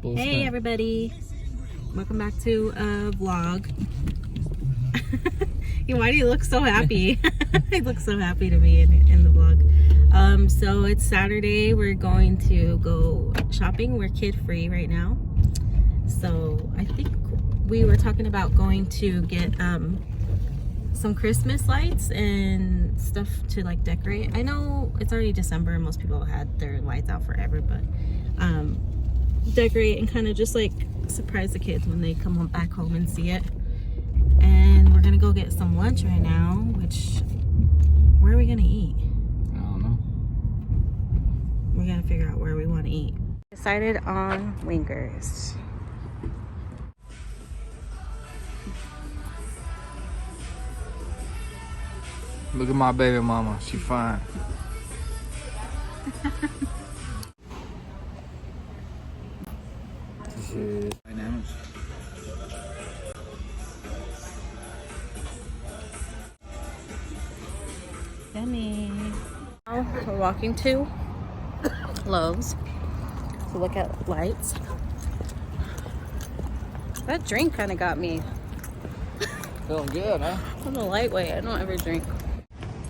Hey everybody, welcome back to a vlog. Why do you look so happy? You look so happy to be in the vlog. So it's Saturday. We're going to go shopping. We're kid free right now. So I think we were talking about going to get some Christmas lights and stuff to like decorate. I know it's already December and most people had their lights out forever, but decorate and kind of just like surprise the kids when they come back home and see it. And we're gonna go get some lunch right now, which, where are we gonna eat? I don't know. We gotta figure out where we want to eat. Decided on Wingers. Look at my baby mama. She fine. This is dynamics. Yummy. Now we're walking to Lowe's to look at lights. That drink kind of got me. Feeling good, huh? I'm a lightweight. I don't ever drink.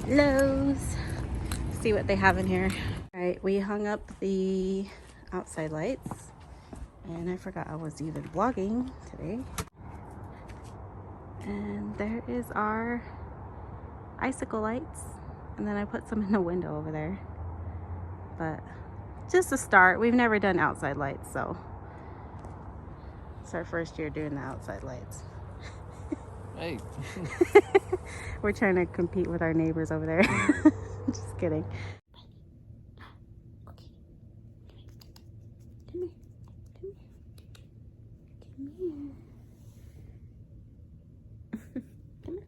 Lowe's. See what they have in here. All right, we hung up the outside lights, and I forgot I was even vlogging today. And there is our icicle lights, and then I put some in the window over there. But just a start. We've never done outside lights, so it's our first year doing the outside lights. Hey. We're trying to compete with our neighbors over there. Just kidding. Okay. Come here. Come here. Come here.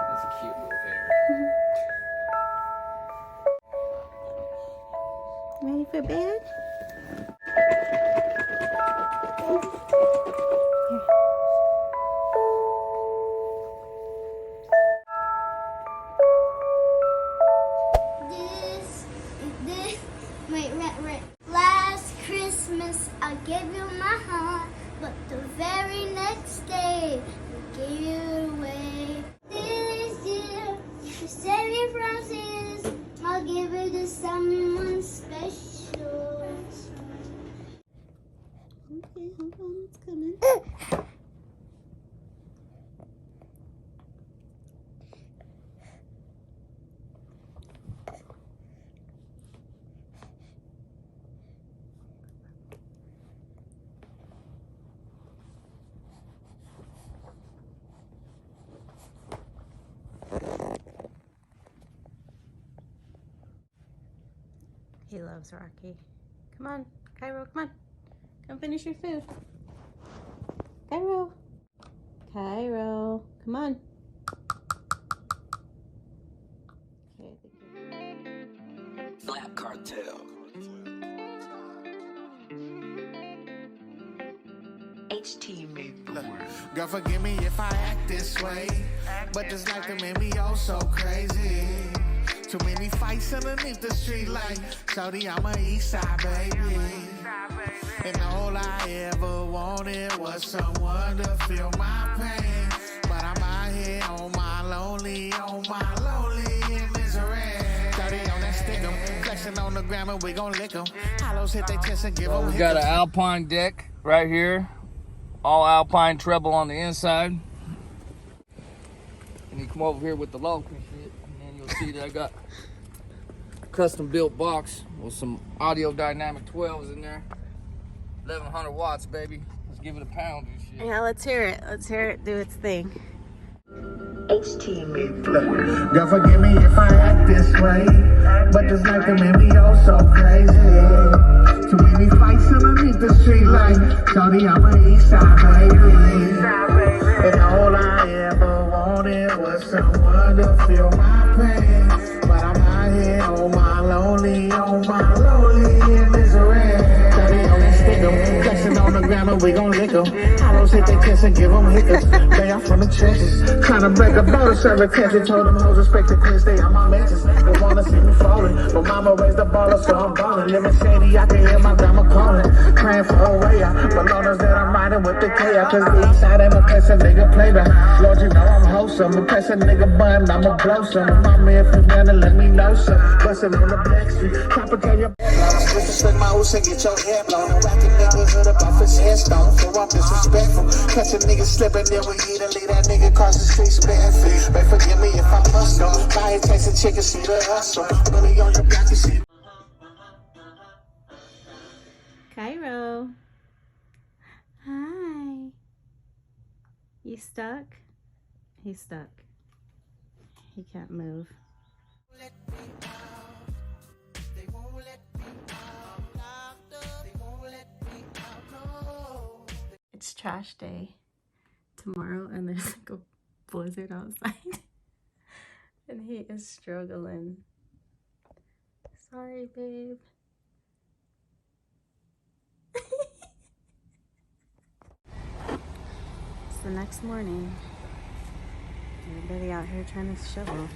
That's a cute little hair. Ready for bed? Wait. Last Christmas I gave you my heart, but the very next day I gave you away. This year, to save you from sins, I'll give it to someone special. Okay, hold on, it's coming. He loves Rocky. Come on, Cairo, come on. Come finish your food. Cairo. Cairo, come on. Okay, thank you. Black Cartel. HT made the word. Girl, forgive me if I act this way, but this life that made me oh so crazy. Too many fights underneath the street light. Shawty, I'm a east side baby, and all I ever wanted was someone to feel my pain. But I'm out here on my lonely in misery. Shawty on that stick'em, flexing on the gram and we gon' lick 'em. Hollows hit their chest and give 'em We got an Alpine deck right here. All Alpine treble on the inside. And you come over here with the local shit, and then you'll see that I got custom built box with some Audio Dynamic 12s in there. 1100 watts, baby. Let's give it a pound and shit. Yeah, let's hear it. Let's hear it do its thing. HT made God forgive me if I act this way, but this life can make me oh so crazy. Too many fights underneath the street light. Shawty, I'm an east side baby. And all I ever wanted was someone to feel my pain. But I'm out here on my lonely in misery. Shawty on that stick 'em, flexing on the ground and we gon' lick 'em. I don't take their kiss and give 'em hiccups. They are from the trenches, trying to break a boat, serve attention. Told them hoes respect the clean, stay on my mentions. They wanna see me falling, but mama raised the baller, so I'm ballin'. Living shady, I can hear my grandma calling. Praying for a way out, but Lord knows that I'm riding with the chaos. Cause the east side ain't a place a nigga play by. Lord, you know I'm wholesome. A place a nigga bun, I'ma blow some. Mama, if you down to let me know some. Bustin' on the back street, complicate your disrespect my ooze and get your hair blown. And whack a nigga hood up off his headstone. For I'm disrespectful. Catch a nigga slipping, then we eat and leave that nigga across the streets barefoot. But forgive me if I must go. Buy a taste of chicken, see the hustle. Really on your back, you see. Cairo. Hi. You stuck? He's stuck. He can't move. It's trash day tomorrow and there's like a blizzard outside. And he is struggling. Sorry, babe. It's the next morning. Everybody out here trying to shovel.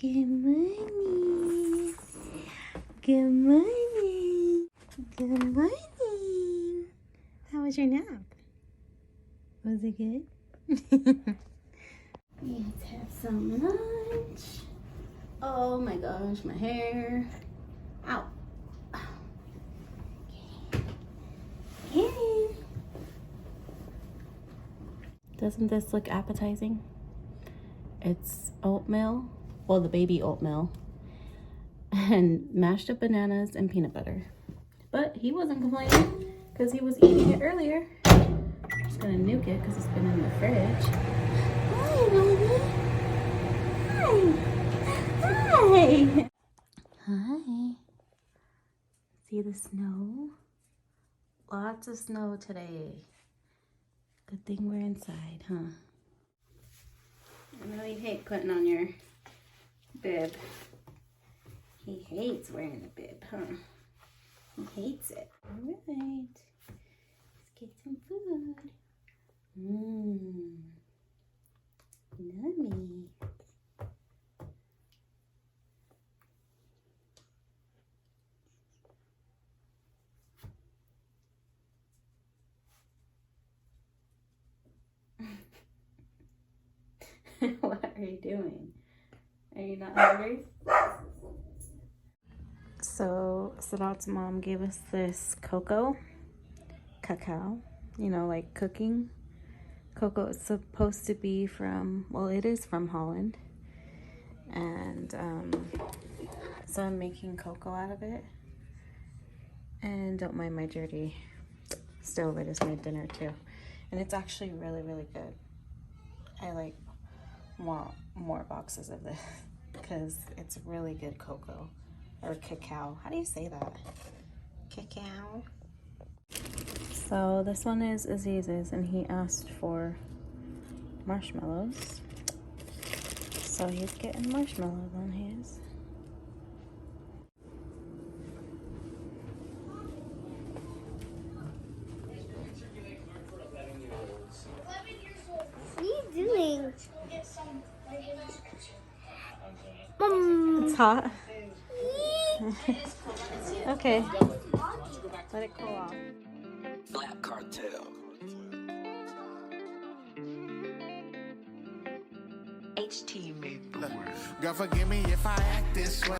Good morning. Good morning. Good morning. How was your nap? Was it good? Let's have some lunch. Oh my gosh, my hair. Ow. Okay. Doesn't this look appetizing? It's oatmeal. Well, the baby oatmeal. And mashed up bananas and peanut butter. But he wasn't complaining because he was eating it earlier. I'm just gonna nuke it because it's been in the fridge. Hi, baby. Hi. Hi. Hi. See the snow? Lots of snow today. Good thing we're inside, huh? I know you hate putting on your bib. He hates wearing a bib, huh? He hates it. All right. Let's get some food. Mmm. Yummy. What are you doing? Are you not hungry? So Sadat's mom gave us this cacao, you know, like cooking. Cocoa is supposed to be from, well, it is from Holland. And so I'm making cocoa out of it. And don't mind my dirty stove, I just made dinner too. And it's actually really, really good. I like want more boxes of this because it's really good cocoa or cacao. How do you say that? Cacao. So this one is Aziz's and he asked for marshmallows. So he's getting marshmallows on his. What are you doing? It's hot. Okay. Let it cool off. Black Cartel. HT made the words. God forgive me if I act this way.